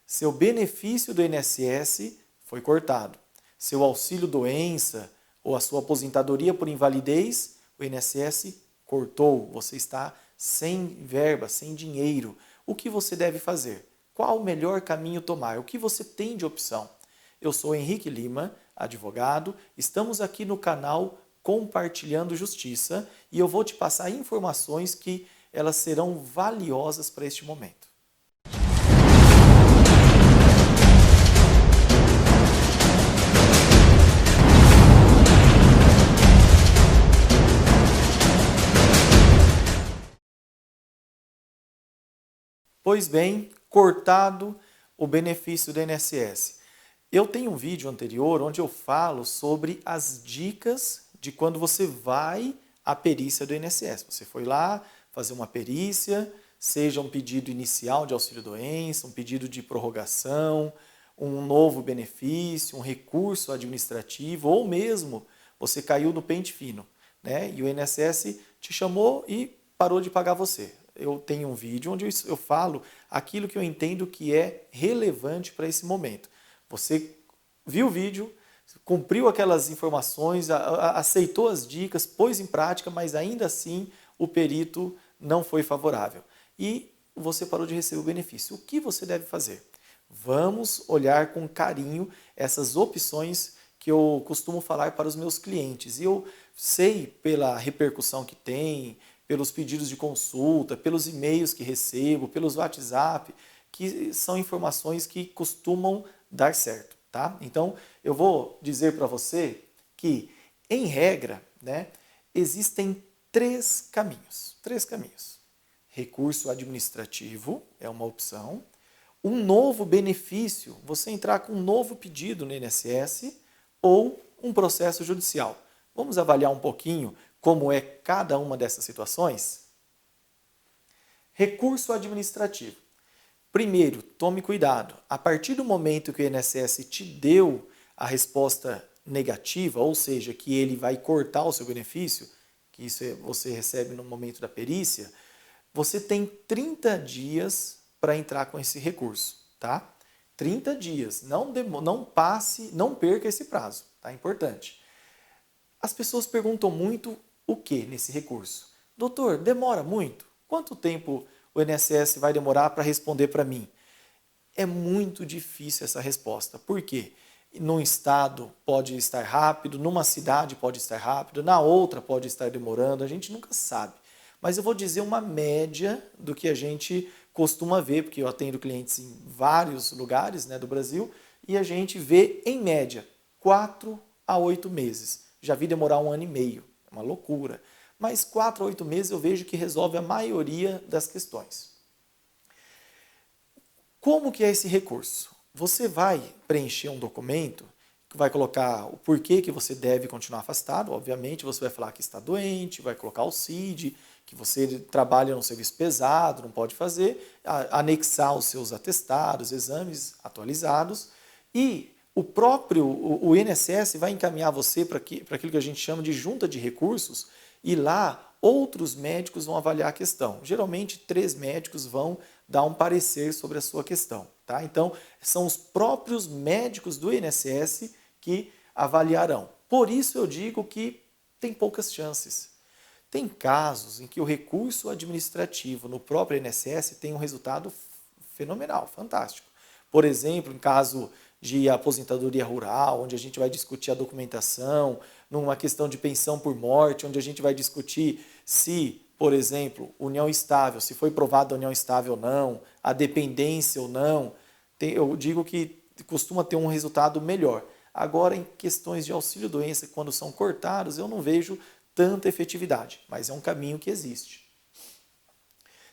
Seu benefício do INSS foi cortado. Seu auxílio-doença ou a sua aposentadoria por invalidez, o INSS cortou. Você está sem verba, sem dinheiro. O que você deve fazer? Qual o melhor caminho tomar? O que você tem de opção? Eu sou Henrique Lima, advogado. Estamos aqui no canal Compartilhando Justiça e eu vou te passar informações que elas serão valiosas para este momento. Pois bem, cortado o benefício do INSS. Eu tenho um vídeo anterior onde eu falo sobre as dicas de quando você vai à perícia do INSS. Você foi lá fazer uma perícia, seja um pedido inicial de auxílio-doença, um pedido de prorrogação, um novo benefício, um recurso administrativo, ou mesmo você caiu no pente fino, né? E o INSS te chamou e parou de pagar você. Eu tenho um vídeo onde eu falo aquilo que eu entendo que é relevante para esse momento. Você viu o vídeo, cumpriu aquelas informações, aceitou as dicas, pôs em prática, mas ainda assim o perito não foi favorável. E você parou de receber o benefício. O que você deve fazer? Vamos olhar com carinho essas opções que eu costumo falar para os meus clientes. E eu sei pela repercussão que tem, pelos pedidos de consulta, pelos e-mails que recebo, pelos WhatsApp, que são informações que costumam dar certo, tá? Então, eu vou dizer para você que, em regra, né, existem três caminhos. Recurso administrativo é uma opção. Um novo benefício, você entrar com um novo pedido no INSS ou um processo judicial. Vamos avaliar um pouquinho como é cada uma dessas situações? Recurso administrativo. Primeiro, tome cuidado. A partir do momento que o INSS te deu a resposta negativa, ou seja, que ele vai cortar o seu benefício, que isso você recebe no momento da perícia, você tem 30 dias para entrar com esse recurso, tá? 30 dias. Não passe, não perca esse prazo, tá? Importante. As pessoas perguntam muito o que nesse recurso? Doutor, demora muito? Quanto tempo o INSS vai demorar para responder para mim? É muito difícil essa resposta. Por quê? Num estado pode estar rápido, numa cidade pode estar rápido, na outra pode estar demorando, a gente nunca sabe. Mas eu vou dizer uma média do que a gente costuma ver, porque eu atendo clientes em vários lugares, né, do Brasil, e a gente vê, em média, 4 a 8 meses. Já vi demorar 1 ano e meio. Uma loucura. Mas 4 a 8 meses eu vejo que resolve a maioria das questões. Como que é esse recurso? Você vai preencher um documento que vai colocar o porquê que você deve continuar afastado. Obviamente, você vai falar que está doente, vai colocar o CID, que você trabalha num serviço pesado, não pode fazer, anexar os seus atestados, exames atualizados e o INSS vai encaminhar você para aquilo que a gente chama de junta de recursos e lá outros médicos vão avaliar a questão. Geralmente 3 médicos vão dar um parecer sobre a sua questão, tá? Então, são os próprios médicos do INSS que avaliarão. Por isso eu digo que tem poucas chances. Tem casos em que o recurso administrativo no próprio INSS tem um resultado fenomenal, fantástico. Por exemplo, em caso de aposentadoria rural, onde a gente vai discutir a documentação, numa questão de pensão por morte, onde a gente vai discutir se, por exemplo, união estável, se foi provada a união estável ou não, a dependência ou não, eu digo que costuma ter um resultado melhor. Agora, em questões de auxílio-doença, quando são cortados, eu não vejo tanta efetividade, mas é um caminho que existe.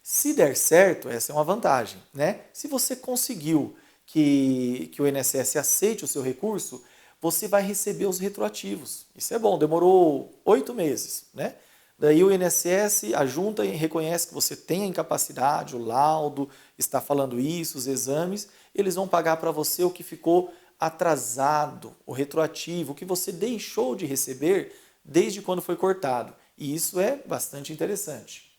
Se der certo, essa é uma vantagem, né? Se você conseguiu que o INSS aceite o seu recurso, você vai receber os retroativos. Isso é bom, demorou 8 meses, né? Daí o INSS, a junta reconhece que você tem a incapacidade, o laudo está falando isso, os exames, eles vão pagar para você o que ficou atrasado, o retroativo, o que você deixou de receber desde quando foi cortado. E isso é bastante interessante.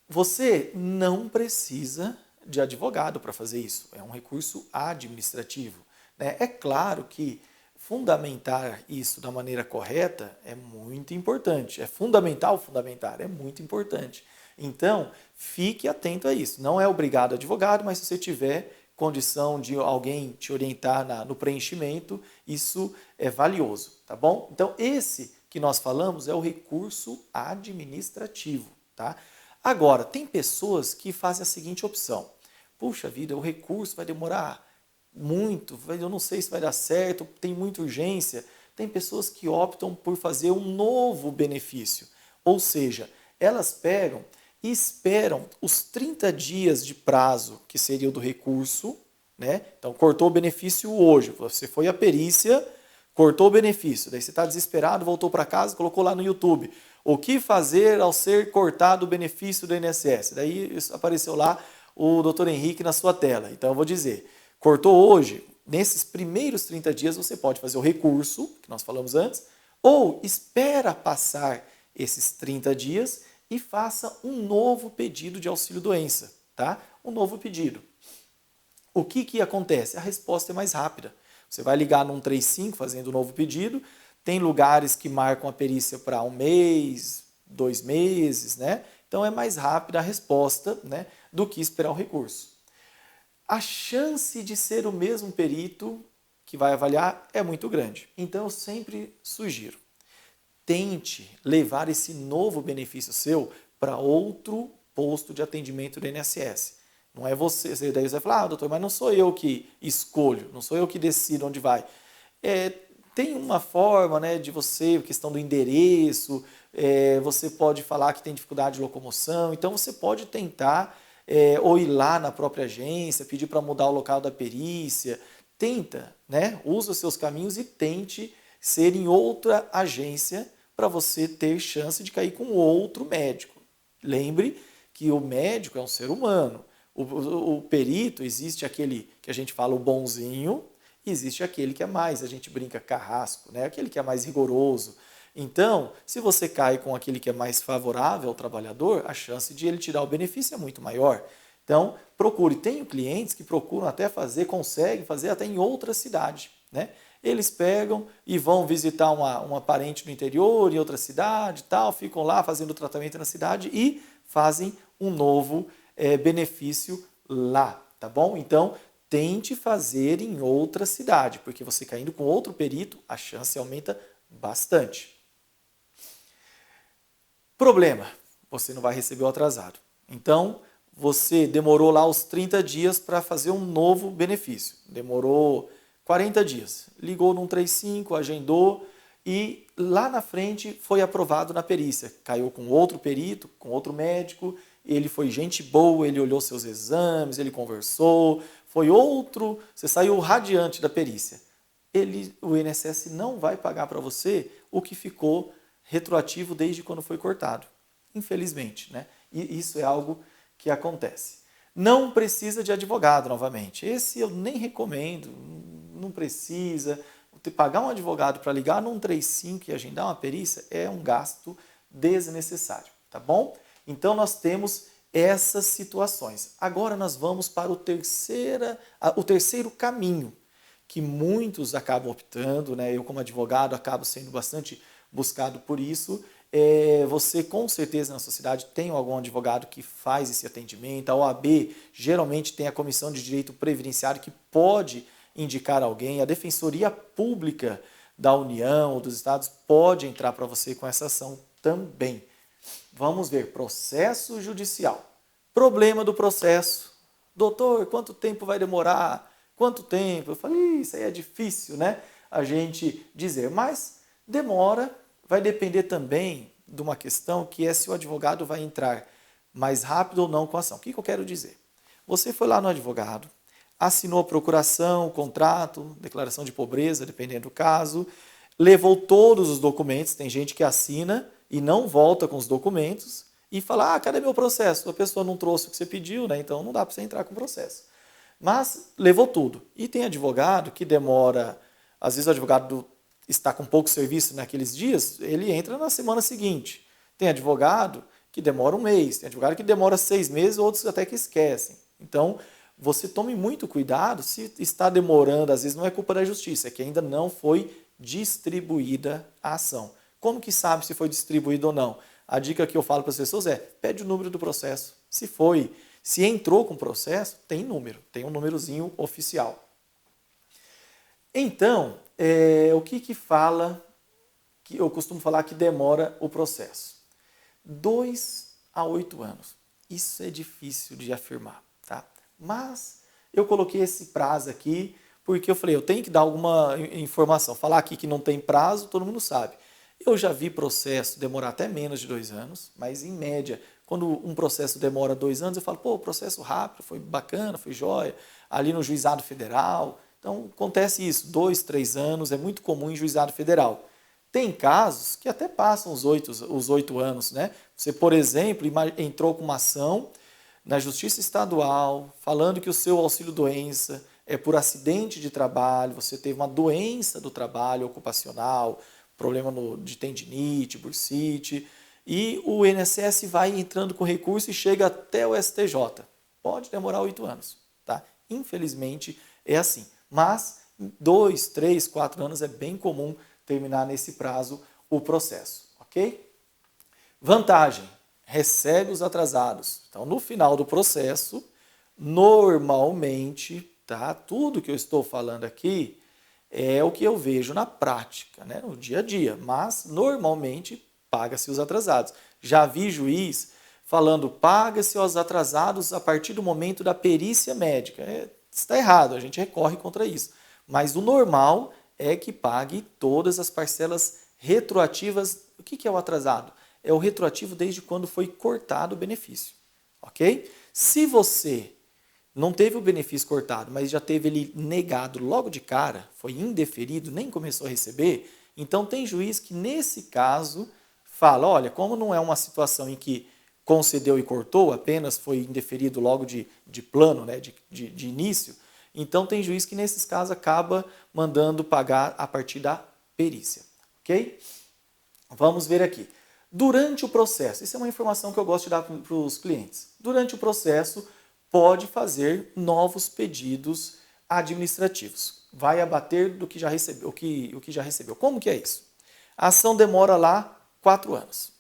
Você não precisa de advogado para fazer isso, é um recurso administrativo, né? É claro que fundamentar isso da maneira correta é muito importante, é fundamental fundamentar, é muito importante. Então, fique atento a isso. Não é obrigado advogado, mas se você tiver condição de alguém te orientar no preenchimento, isso é valioso, tá bom? Então, esse que nós falamos é o recurso administrativo, tá? Agora, tem pessoas que fazem a seguinte opção. Puxa vida, o recurso vai demorar muito, eu não sei se vai dar certo, tem muita urgência. Tem pessoas que optam por fazer um novo benefício, ou seja, elas pegam e esperam os 30 dias de prazo, que seria o do recurso, né? Então, cortou o benefício hoje, você foi à perícia, cortou o benefício, daí você está desesperado, voltou para casa, colocou lá no YouTube, o que fazer ao ser cortado o benefício do INSS? Daí apareceu lá o Dr. Henrique na sua tela. Então, eu vou dizer, cortou hoje, nesses primeiros 30 dias você pode fazer o recurso, que nós falamos antes, ou espera passar esses 30 dias e faça um novo pedido de auxílio-doença, tá? Um novo pedido. O que acontece? A resposta é mais rápida. Você vai ligar no 135 fazendo um novo pedido, tem lugares que marcam a perícia para 1 mês, 2 meses, né? Então é mais rápida a resposta, né, do que esperar o recurso. A chance de ser o mesmo perito que vai avaliar é muito grande. Então eu sempre sugiro, tente levar esse novo benefício seu para outro posto de atendimento do INSS. Não é você, daí você vai falar, doutor, mas não sou eu que escolho, não sou eu que decido onde vai. Tem uma forma, né, de você, questão do endereço, você pode falar que tem dificuldade de locomoção, então você pode tentar ou ir lá na própria agência, pedir para mudar o local da perícia, tenta, né, usa os seus caminhos e tente ser em outra agência para você ter chance de cair com outro médico. Lembre que o médico é um ser humano. O perito, existe aquele que a gente fala o bonzinho, existe aquele que é mais, a gente brinca carrasco, né? Aquele que é mais rigoroso. Então, se você cai com aquele que é mais favorável ao trabalhador, a chance de ele tirar o benefício é muito maior. Então, procure. Tenho clientes que procuram até fazer, conseguem fazer até em outra cidade, né? Eles pegam e vão visitar uma parente no interior, em outra cidade, tal, ficam lá fazendo o tratamento na cidade e fazem um novo benefício lá, tá bom? Então, tente fazer em outra cidade, porque você caindo com outro perito, a chance aumenta bastante. Problema, você não vai receber o atrasado. Então, você demorou lá os 30 dias para fazer um novo benefício. Demorou 40 dias. Ligou no 135, agendou e lá na frente foi aprovado na perícia. Caiu com outro perito, com outro médico, ele foi gente boa, ele olhou seus exames, ele conversou, foi outro, você saiu radiante da perícia. O INSS não vai pagar para você o que ficou retroativo desde quando foi cortado. Infelizmente, né? E isso é algo que acontece. Não precisa de advogado, novamente. Esse eu nem recomendo, não precisa. Pagar um advogado para ligar no 135 e agendar uma perícia é um gasto desnecessário, tá bom? Então nós temos essas situações. Agora nós vamos para o terceiro caminho, que muitos acabam optando, né? Eu como advogado acabo sendo bastante buscado por isso. Você com certeza na sociedade tem algum advogado que faz esse atendimento. A OAB geralmente tem a Comissão de Direito Previdenciário que pode indicar alguém. A Defensoria Pública da União ou dos Estados pode entrar para você com essa ação também. Vamos ver, processo judicial. Problema do processo. Doutor, quanto tempo vai demorar? Quanto tempo? Eu falei, isso aí é difícil, né? A gente dizer, mas demora, vai depender também de uma questão que é se o advogado vai entrar mais rápido ou não com a ação. O que eu quero dizer? Você foi lá no advogado, assinou a procuração, o contrato, declaração de pobreza, dependendo do caso, levou todos os documentos, tem gente que assina e não volta com os documentos e fala, cadê meu processo? A pessoa não trouxe o que você pediu, né? Então não dá para você entrar com o processo. Mas levou tudo. E tem advogado que demora, às vezes o advogado está com pouco serviço naqueles dias, ele entra na semana seguinte. Tem advogado que demora 1 mês, tem advogado que demora 6 meses, outros até que esquecem. Então, você tome muito cuidado se está demorando, às vezes não é culpa da justiça, é que ainda não foi distribuída a ação. Como que sabe se foi distribuído ou não? A dica que eu falo para as pessoas é, pede o número do processo. Se entrou com o processo, tem número, tem um númerozinho oficial. Então, o que fala, que eu costumo falar que demora o processo? 2 a 8 anos. Isso é difícil de afirmar, tá? Mas eu coloquei esse prazo aqui porque eu falei, eu tenho que dar alguma informação. Falar aqui que não tem prazo, todo mundo sabe. Eu já vi processo demorar até menos de 2 anos, mas em média, quando um processo demora 2 anos, eu falo, pô, processo rápido, foi bacana, foi jóia, ali no juizado federal. Então, acontece isso, 2, 3 anos, é muito comum em juizado federal. Tem casos que até passam os 8 anos, né? Você, por exemplo, entrou com uma ação na Justiça Estadual, falando que o seu auxílio-doença é por acidente de trabalho, você teve uma doença do trabalho ocupacional, problema de tendinite, bursite, e o INSS vai entrando com recurso e chega até o STJ. Pode demorar 8 anos, tá? Infelizmente é assim. Mas 2, 3, 4 anos é bem comum terminar nesse prazo o processo, ok? Vantagem, recebe os atrasados. Então, no final do processo, normalmente, tá? Tudo que eu estou falando aqui é o que eu vejo na prática, né? No dia a dia, mas normalmente paga-se os atrasados. Já vi juiz falando paga-se os atrasados a partir do momento da perícia médica. Está errado, a gente recorre contra isso. Mas o normal é que pague todas as parcelas retroativas. O que é o atrasado? É o retroativo desde quando foi cortado o benefício, ok? Se você não teve o benefício cortado, mas já teve ele negado logo de cara, foi indeferido, nem começou a receber, então tem juiz que nesse caso fala, olha, como não é uma situação em que concedeu e cortou, apenas foi indeferido logo de plano, né, de início, então tem juiz que nesses casos acaba mandando pagar a partir da perícia, ok? Vamos ver aqui. Durante o processo, isso é uma informação que eu gosto de dar para os clientes. Durante o processo, pode fazer novos pedidos administrativos. Vai abater do que já recebeu, o que já recebeu. Como que é isso? A ação demora lá 4 anos.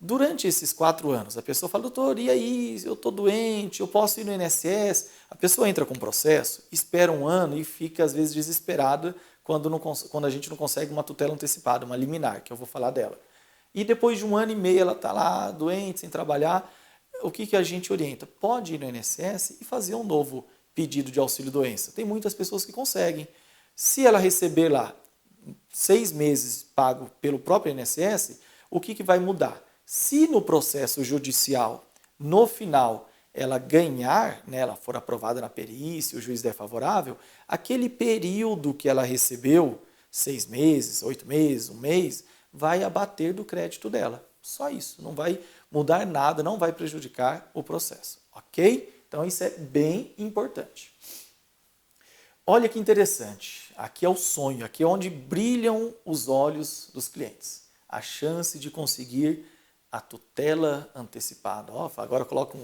Durante esses 4 anos, a pessoa fala, doutor, e aí, eu estou doente, eu posso ir no INSS? A pessoa entra com o processo, espera 1 ano e fica, às vezes, desesperada quando a gente não consegue uma tutela antecipada, uma liminar, que eu vou falar dela. E depois de 1 ano e meio ela está lá, doente, sem trabalhar, o que a gente orienta? Pode ir no INSS e fazer um novo pedido de auxílio-doença. Tem muitas pessoas que conseguem. Se ela receber lá 6 meses pago pelo próprio INSS, o que vai mudar? Se no processo judicial, no final, ela ganhar, né, ela for aprovada na perícia, o juiz der favorável, aquele período que ela recebeu, 6 meses, 8 meses, 1 mês, vai abater do crédito dela. Só isso, não vai mudar nada, não vai prejudicar o processo, ok? Então isso é bem importante. Olha que interessante, aqui é o sonho, aqui é onde brilham os olhos dos clientes. A chance de conseguir a tutela antecipada. Agora coloca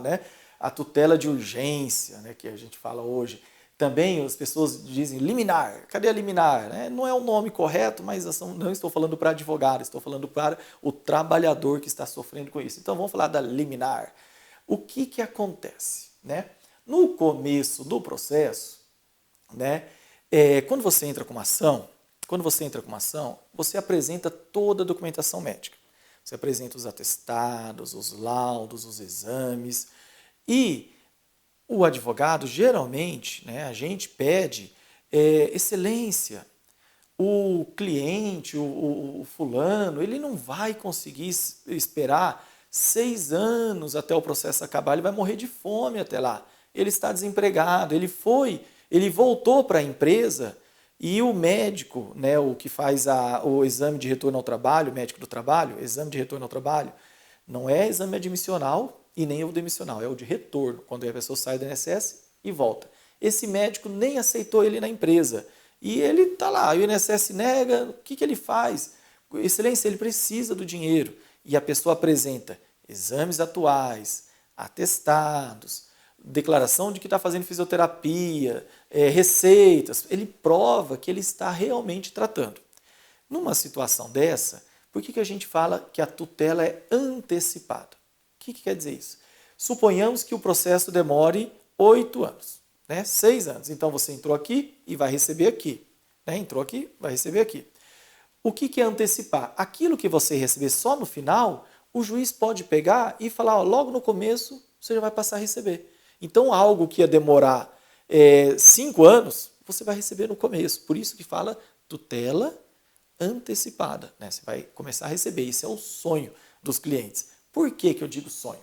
né? A tutela de urgência, né, que a gente fala hoje. Também as pessoas dizem liminar. Cadê a liminar? Não é o nome correto, mas não estou falando para advogado, estou falando para o trabalhador que está sofrendo com isso. Então vamos falar da liminar. O que acontece? Né? No começo do processo, né, quando você entra com uma ação, você apresenta toda a documentação médica. Você apresenta os atestados, os laudos, os exames e o advogado, geralmente, né, a gente pede excelência. O cliente, o fulano, ele não vai conseguir esperar 6 anos até o processo acabar, ele vai morrer de fome até lá. Ele está desempregado, ele voltou para a empresa e o médico, né, o que faz o exame de retorno ao trabalho, o médico do trabalho, exame de retorno ao trabalho, não é exame admissional e nem o demissional, é o de retorno, quando a pessoa sai do INSS e volta. Esse médico nem aceitou ele na empresa. E ele está lá, o INSS nega, o que ele faz? Excelência, ele precisa do dinheiro. E a pessoa apresenta exames atuais, atestados, declaração de que está fazendo fisioterapia, receitas, ele prova que ele está realmente tratando. Numa situação dessa, por que a gente fala que a tutela é antecipada? O que quer dizer isso? Suponhamos que o processo demore 8 anos, 6 anos. Então você entrou aqui e vai receber aqui. Entrou aqui, vai receber aqui. O que é antecipar? Aquilo que você receber só no final, o juiz pode pegar e falar, logo no começo você já vai passar a receber. Então algo que ia demorar 5 anos, você vai receber no começo. Por isso que fala tutela antecipada. Você vai começar a receber. Esse é o sonho dos clientes. Por que eu digo sonho?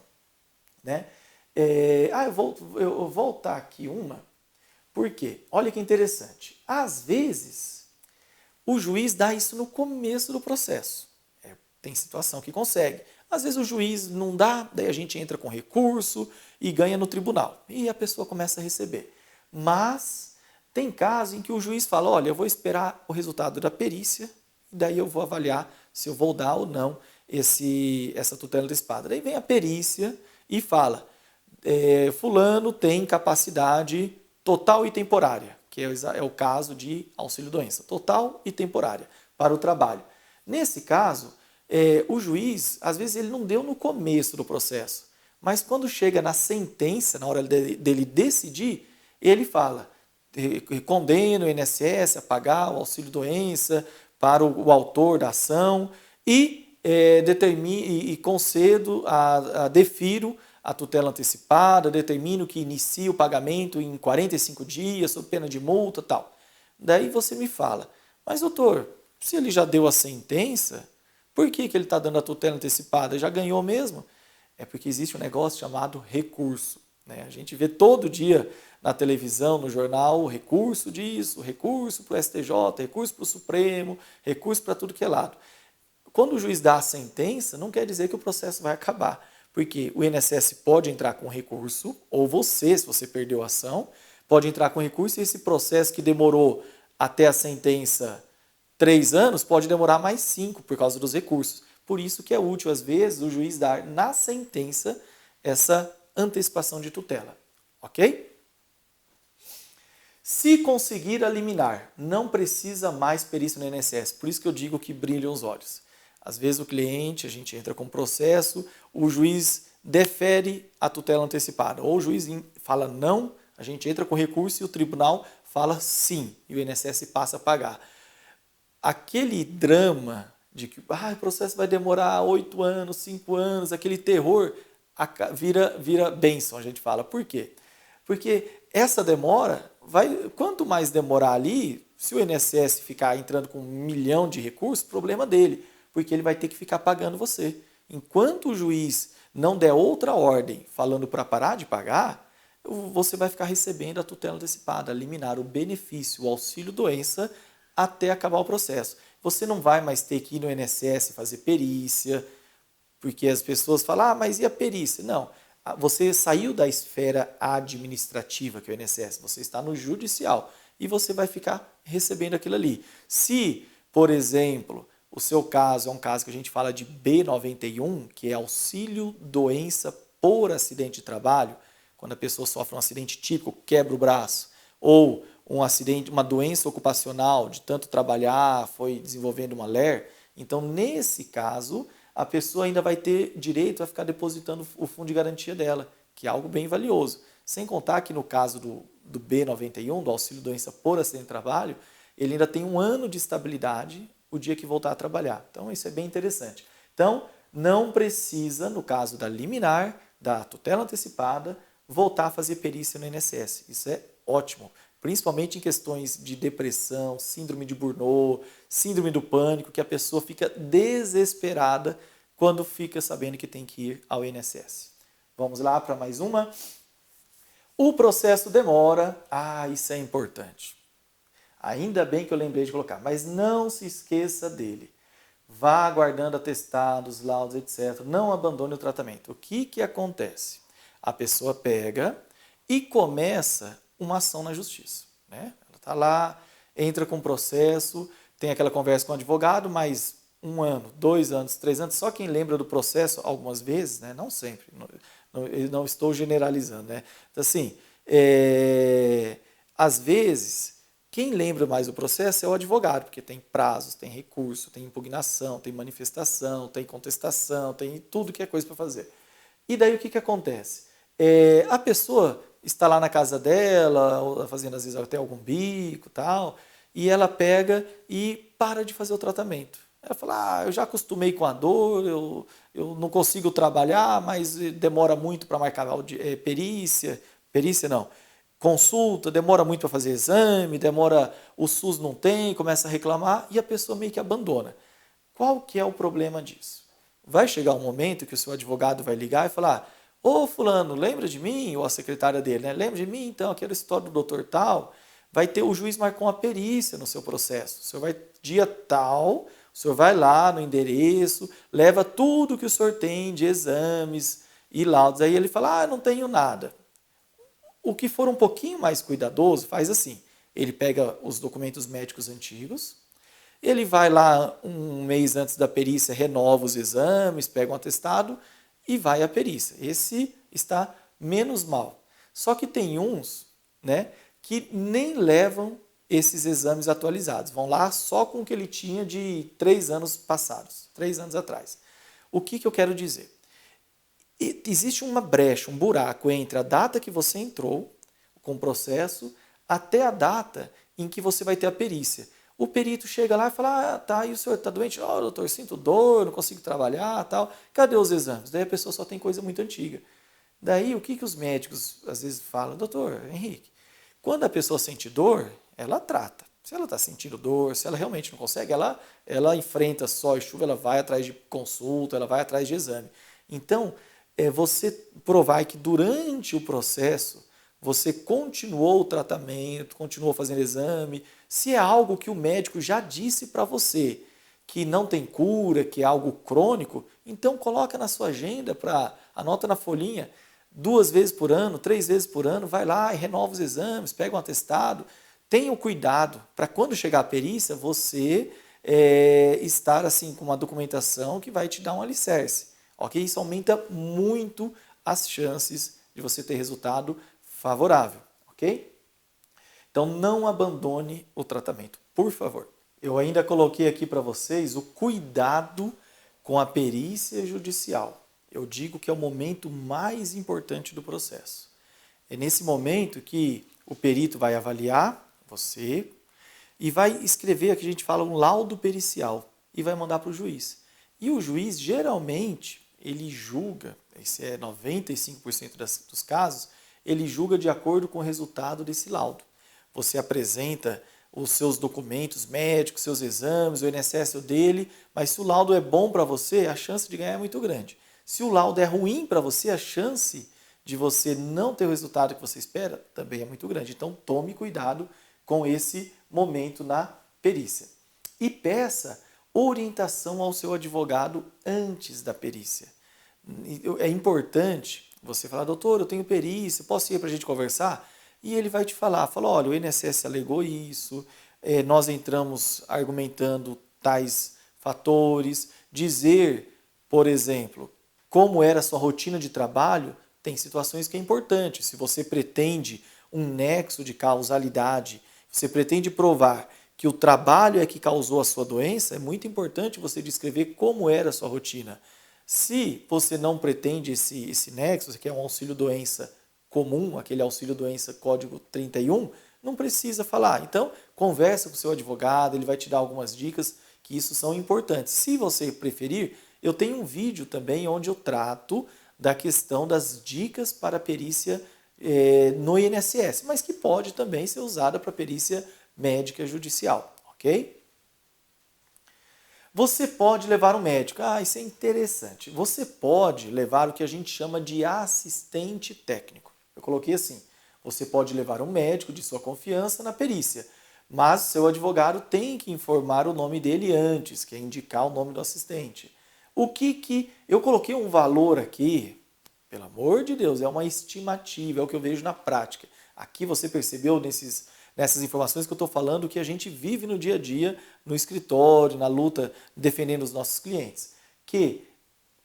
Eu vou voltar aqui uma. Por quê? Olha que interessante. Às vezes, o juiz dá isso no começo do processo. Tem situação que consegue. Às vezes o juiz não dá, daí a gente entra com recurso e ganha no tribunal. E a pessoa começa a receber. Mas tem casos em que o juiz fala, olha, eu vou esperar o resultado da perícia e daí eu vou avaliar se eu vou dar ou não essa tutela antecipada. Daí vem a perícia e fala, fulano tem capacidade total e temporária, que é o caso de auxílio-doença, total e temporária para o trabalho. Nesse caso, o juiz, às vezes, ele não deu no começo do processo, mas quando chega na sentença, na hora dele decidir, ele fala, condena o INSS a pagar o auxílio-doença para o autor da ação e concedo, defiro a tutela antecipada, determino que inicie o pagamento em 45 dias, sob pena de multa, tal. Daí você me fala, mas doutor, se ele já deu a sentença, por que ele está dando a tutela antecipada? Já ganhou mesmo? É porque existe um negócio chamado recurso. A gente vê todo dia na televisão, no jornal, recurso disso, recurso para o STJ, recurso para o Supremo, recurso para tudo que é lado. Quando o juiz dá a sentença, não quer dizer que o processo vai acabar. Porque o INSS pode entrar com recurso, ou você, se você perdeu a ação, pode entrar com recurso e esse processo que demorou até a sentença 3 anos, pode demorar mais 5 por causa dos recursos. Por isso que é útil, às vezes, o juiz dar na sentença essa antecipação de tutela. Ok? Se conseguir a liminar, não precisa mais perícia no INSS. Por isso que eu digo que brilham os olhos. Às vezes o cliente, a gente entra com processo, o juiz defere a tutela antecipada. Ou o juiz fala não, a gente entra com recurso e o tribunal fala sim, e o INSS passa a pagar. Aquele drama de que o processo vai demorar 8 anos, 5 anos, aquele terror, vira bênção, a gente fala. Por quê? Porque essa demora, quanto mais demorar ali, se o INSS ficar entrando com 1 milhão de recursos, problema dele, porque ele vai ter que ficar pagando você. Enquanto o juiz não der outra ordem falando para parar de pagar, você vai ficar recebendo a tutela antecipada, liminar o benefício, o auxílio-doença, até acabar o processo. Você não vai mais ter que ir no INSS fazer perícia, porque as pessoas falam, mas e a perícia? Não, você saiu da esfera administrativa, que é o INSS, você está no judicial e você vai ficar recebendo aquilo ali. Se, por exemplo, o seu caso é um caso que a gente fala de B91, que é auxílio-doença por acidente de trabalho, quando a pessoa sofre um acidente típico, quebra o braço, ou um acidente, uma doença ocupacional, de tanto trabalhar, foi desenvolvendo uma LER, então nesse caso a pessoa ainda vai ter direito a ficar depositando o fundo de garantia dela, que é algo bem valioso. Sem contar que no caso do B91, do auxílio-doença por acidente de trabalho, ele ainda tem 1 ano de estabilidade o dia que voltar a trabalhar. Então isso é bem interessante. Então não precisa, no caso da liminar, da tutela antecipada, voltar a fazer perícia no INSS. Isso é ótimo, principalmente em questões de depressão, síndrome de Burnout, síndrome do pânico, que a pessoa fica desesperada quando fica sabendo que tem que ir ao INSS. Vamos lá para mais uma. O processo demora. Isso é importante. Ainda bem que eu lembrei de colocar, mas não se esqueça dele. Vá aguardando atestados, laudos, etc. Não abandone o tratamento. O que acontece? A pessoa pega e começa uma ação na justiça. Ela está lá, entra com processo, tem aquela conversa com o advogado, mas 1 ano, 2 anos, 3 anos, só quem lembra do processo algumas vezes, não sempre, Eu não estou generalizando, né? Então, assim, às vezes, quem lembra mais o processo é o advogado, porque tem prazos, tem recurso, tem impugnação, tem manifestação, tem contestação, tem tudo que é coisa para fazer. E daí o que acontece? A pessoa está lá na casa dela, ou fazendo às vezes até algum bico e tal, e ela pega e para de fazer o tratamento. Ela fala, eu já acostumei com a dor, eu não consigo trabalhar, mas demora muito para marcar perícia não, consulta, demora muito para fazer exame, demora, o SUS não tem, começa a reclamar e a pessoa meio que abandona. Qual que é o problema disso? Vai chegar um momento que o seu advogado vai ligar e falar, ô fulano, lembra de mim? Ou a secretária dele, né? Lembra de mim? Então, aquela história do doutor tal, vai ter, o juiz marcou uma perícia no seu processo. O senhor vai, dia tal, o senhor vai lá no endereço, leva tudo que o senhor tem de exames e laudos. Aí ele fala, não tenho nada. O que for um pouquinho mais cuidadoso, faz assim, ele pega os documentos médicos antigos, ele vai lá um mês antes da perícia, renova os exames, pega um atestado e vai à perícia. Esse está menos mal. Só que tem uns, né, que nem levam esses exames atualizados. Vão lá só com o que ele tinha de 3 anos passados, 3 anos atrás. O que eu quero dizer? Existe uma brecha, um buraco entre a data que você entrou com o processo até a data em que você vai ter a perícia. O perito chega lá e fala, tá, e o senhor está doente? Doutor, sinto dor, não consigo trabalhar, tal. Cadê os exames? Daí a pessoa só tem coisa muito antiga. Daí o que os médicos às vezes falam? Doutor Henrique, quando a pessoa sente dor, ela trata. Se ela está sentindo dor, se ela realmente não consegue, ela enfrenta sol e chuva, ela vai atrás de consulta, ela vai atrás de exame. Então, você provar que durante o processo você continuou o tratamento, continuou fazendo exame, se é algo que o médico já disse para você que não tem cura, que é algo crônico, então coloca na sua agenda, anota na folhinha, 2 vezes por ano, 3 vezes por ano, vai lá e renova os exames, pega um atestado, tenha o cuidado para quando chegar a perícia você estar assim com uma documentação que vai te dar um alicerce. Ok? Isso aumenta muito as chances de você ter resultado favorável, ok? Então não abandone o tratamento, por favor. Eu ainda coloquei aqui para vocês o cuidado com a perícia judicial. Eu digo que é o momento mais importante do processo. É nesse momento que o perito vai avaliar você e vai escrever, aqui a gente fala um laudo pericial, e vai mandar para o juiz. E o juiz, geralmente, ele julga, esse é 95% dos casos, ele julga de acordo com o resultado desse laudo. Você apresenta os seus documentos médicos, seus exames, o INSS dele, mas se o laudo é bom para você, a chance de ganhar é muito grande. Se o laudo é ruim para você, a chance de você não ter o resultado que você espera também é muito grande. Então tome cuidado com esse momento na perícia. E peça orientação ao seu advogado antes da perícia. É importante você falar, doutor, eu tenho perícia, posso ir para a gente conversar? E ele vai te falar, olha, o INSS alegou isso, nós entramos argumentando tais fatores, dizer, por exemplo, como era a sua rotina de trabalho, tem situações que é importante. Se você pretende um nexo de causalidade, você pretende provar que o trabalho é que causou a sua doença, é muito importante você descrever como era a sua rotina. Se você não pretende esse nexo, você quer um auxílio-doença comum, aquele auxílio-doença código 31, não precisa falar. Então, conversa com o seu advogado, ele vai te dar algumas dicas que isso são importantes. Se você preferir, eu tenho um vídeo também onde eu trato da questão das dicas para a perícia no INSS, mas que pode também ser usada para perícia médica judicial, ok? Você pode levar um médico. Isso é interessante. Você pode levar o que a gente chama de assistente técnico. Eu coloquei assim, você pode levar um médico de sua confiança na perícia, mas seu advogado tem que informar o nome dele antes, que é indicar o nome do assistente. O que eu coloquei um valor aqui, pelo amor de Deus, é uma estimativa, é o que eu vejo na prática. Aqui você percebeu nessas informações que eu estou falando que a gente vive no dia a dia, no escritório, na luta, defendendo os nossos clientes. Que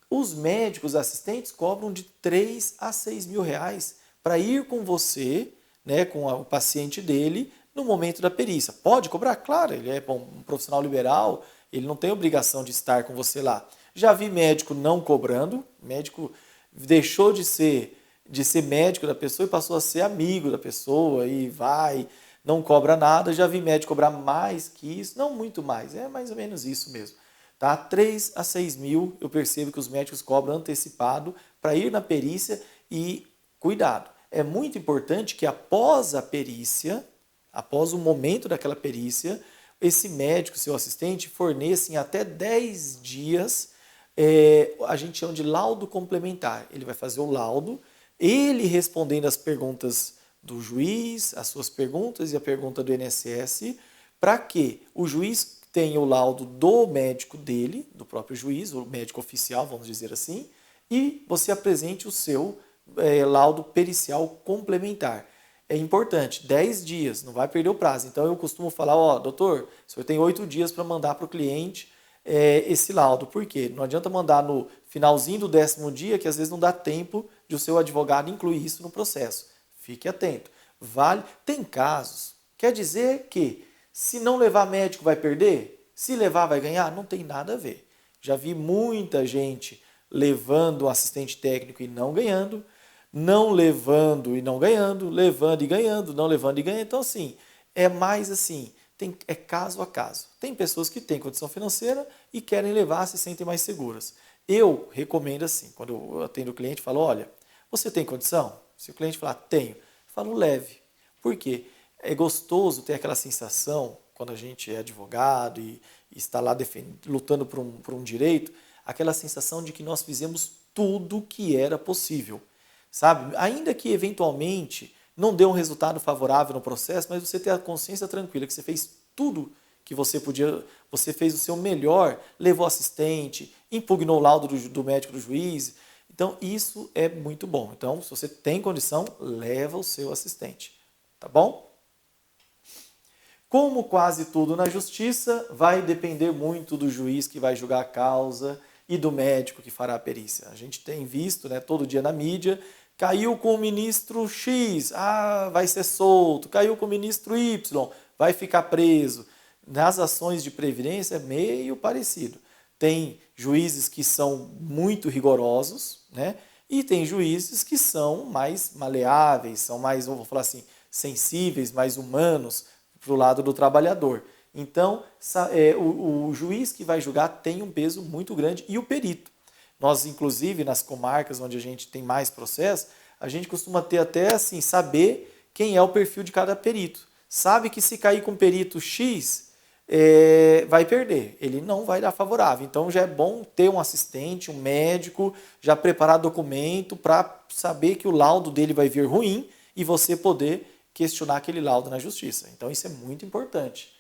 Os médicos assistentes cobram de 3 a 6 mil reais para ir com você, né, com o paciente dele, no momento da perícia. Pode cobrar? Claro, ele é um profissional liberal, ele não tem obrigação de estar com você lá. Já vi médico não cobrando, médico deixou de ser médico da pessoa e passou a ser amigo da pessoa e vai, não cobra nada. Já vi médico cobrar mais que isso, não muito mais, é mais ou menos isso mesmo. Tá? 3 a 6 mil eu percebo que os médicos cobram antecipado para ir na perícia e cuidado. É muito importante que após a perícia, após o momento daquela perícia, esse médico, seu assistente, forneça em até 10 dias, a gente chama de laudo complementar. Ele vai fazer o laudo, ele respondendo as perguntas do juiz, as suas perguntas e a pergunta do INSS, para que o juiz tenha o laudo do médico dele, do próprio juiz, o médico oficial, vamos dizer assim, e você apresente o seu laudo pericial complementar. É importante, 10 dias, não vai perder o prazo. Então eu costumo falar, ó, doutor, o senhor tem 8 dias para mandar para o cliente esse laudo. Por quê? Não adianta mandar no finalzinho do 10º dia, que às vezes não dá tempo de o seu advogado incluir isso no processo. Fique atento. Vale. Tem casos, quer dizer que se não levar médico vai perder? Se levar vai ganhar? Não tem nada a ver. Já vi muita gente levando um assistente técnico e não ganhando, não levando e não ganhando, levando e ganhando, não levando e ganhando. Então, assim, é mais assim, é caso a caso. Tem pessoas que têm condição financeira e querem levar, se sentem mais seguras. Eu recomendo assim, quando eu atendo o cliente, falo, olha, você tem condição? Se o cliente falar, tenho, eu falo, leve. Por quê? É gostoso ter aquela sensação, quando a gente é advogado e está lá lutando por um direito, aquela sensação de que nós fizemos tudo que era possível. Sabe? Ainda que eventualmente não dê um resultado favorável no processo, mas você ter a consciência tranquila que você fez tudo que você podia, você fez o seu melhor, levou assistente, impugnou o laudo do médico do juiz. Então, isso é muito bom. Então, se você tem condição, leva o seu assistente. Tá bom? Como quase tudo na justiça, vai depender muito do juiz que vai julgar a causa e do médico que fará a perícia. A gente tem visto, né, todo dia na mídia, caiu com o ministro X, vai ser solto. Caiu com o ministro Y, vai ficar preso. Nas ações de previdência é meio parecido. Tem juízes que são muito rigorosos, né? E tem juízes que são mais maleáveis, são mais, vou falar assim, sensíveis, mais humanos para o lado do trabalhador. Então, o juiz que vai julgar tem um peso muito grande e o perito. Nós, inclusive, nas comarcas onde a gente tem mais processo, a gente costuma ter até assim, saber quem é o perfil de cada perito. Sabe que se cair com o perito X, vai perder, ele não vai dar favorável. Então já é bom ter um assistente, um médico, já preparar documento para saber que o laudo dele vai vir ruim e você poder questionar aquele laudo na justiça. Então isso é muito importante.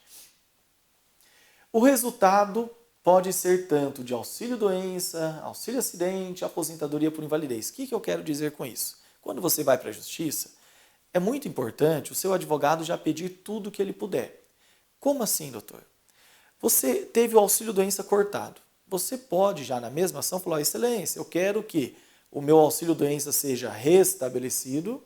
O resultado pode ser tanto de auxílio-doença, auxílio-acidente, aposentadoria por invalidez. O que eu quero dizer com isso? Quando você vai para a justiça, é muito importante o seu advogado já pedir tudo que ele puder. Como assim, doutor? Você teve o auxílio-doença cortado. Você pode já na mesma ação falar, excelência, eu quero que o meu auxílio-doença seja restabelecido.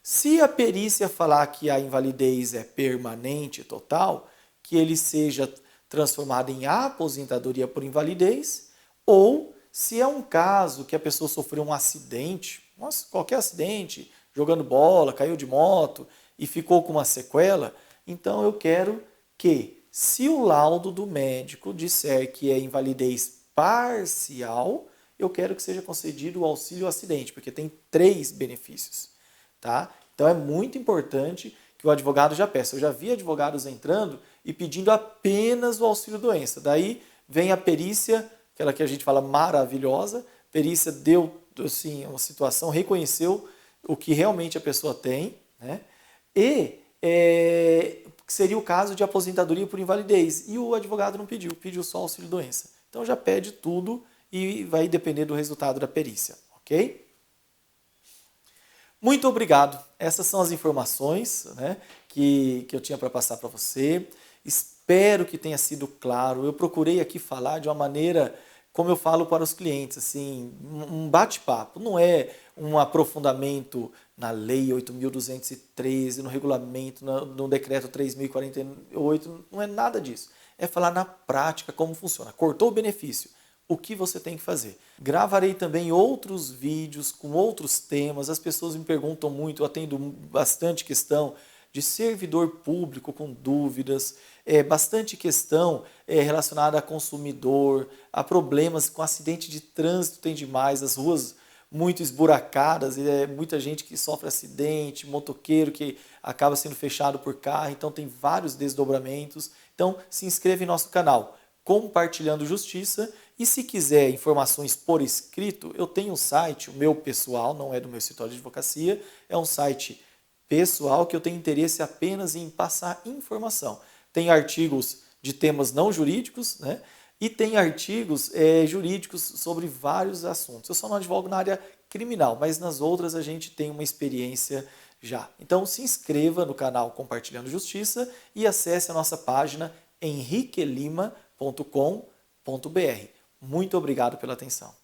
Se a perícia falar que a invalidez é permanente, total, que ele seja transformado em aposentadoria por invalidez, ou se é um caso que a pessoa sofreu um acidente, qualquer acidente, jogando bola, caiu de moto e ficou com uma sequela, então eu quero que, se o laudo do médico disser que é invalidez parcial, eu quero que seja concedido o auxílio acidente, porque tem 3 benefícios. Tá? Então é muito importante que o advogado já peça. Eu já vi advogados entrando e pedindo apenas o auxílio-doença. Daí vem a perícia, aquela que a gente fala maravilhosa, a perícia deu assim, uma situação, reconheceu o que realmente a pessoa tem, né? E seria o caso de aposentadoria por invalidez. E o advogado não pediu, pediu só auxílio-doença. Então já pede tudo e vai depender do resultado da perícia, ok? Muito obrigado. Essas são as informações, né, que eu tinha para passar para você. Espero que tenha sido claro. Eu procurei aqui falar de uma maneira como eu falo para os clientes, assim, um bate-papo, não é um aprofundamento na Lei 8.213, no regulamento, no decreto 3.048, não é nada disso. É falar na prática como funciona. Cortou o benefício, o que você tem que fazer. Gravarei também outros vídeos com outros temas. As pessoas me perguntam muito, eu atendo bastante questão de servidor público com dúvidas, bastante questão relacionada a consumidor, a problemas com acidente de trânsito, tem demais, as ruas muito esburacadas, muita gente que sofre acidente, motoqueiro que acaba sendo fechado por carro, então tem vários desdobramentos. Então se inscreva em nosso canal, Compartilhando Justiça, e se quiser informações por escrito, eu tenho um site, o meu pessoal, não é do meu escritório de advocacia, é um site pessoal que eu tenho interesse apenas em passar informação. Tem artigos de temas não jurídicos, né? E tem artigos jurídicos sobre vários assuntos. Eu só não advogo na área criminal, mas nas outras a gente tem uma experiência já. Então se inscreva no canal Compartilhando Justiça e acesse a nossa página henriquelima.com.br. Muito obrigado pela atenção.